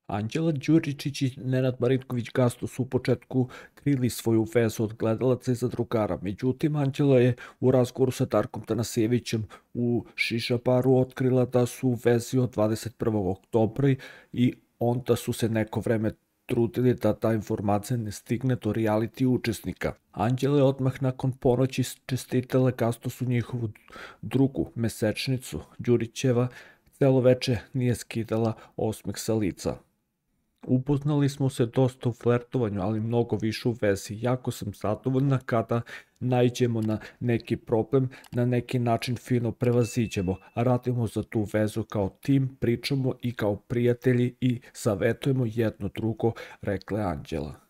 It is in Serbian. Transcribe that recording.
Anđela Đuričić i Nenad Marinković-Gasto su u početku krili svoju vezu od gledalaca i zadrugara, međutim Anđela je u razgovoru sa Darkom Tanasijevićem u Šiša baru otkrila da su u vezi od 21. oktobra i onda su se neko vreme trudili da ta informacija ne stigne do reality učesnika. Anđela je odmah nakon ponoći čestitala Gastosu njihovu drugu mesečnicu. Đurićeva celo veče nije skidala osmeh sa lica. Upoznali smo se dosta u flertovanju, ali mnogo više u vezi. Jako sam zadovoljna kada naiđemo na neki problem, na neki način fino prevaziđemo. Radimo za tu vezu kao tim, pričamo i kao prijatelji i savetujemo jedno drugo, rekla je Anđela.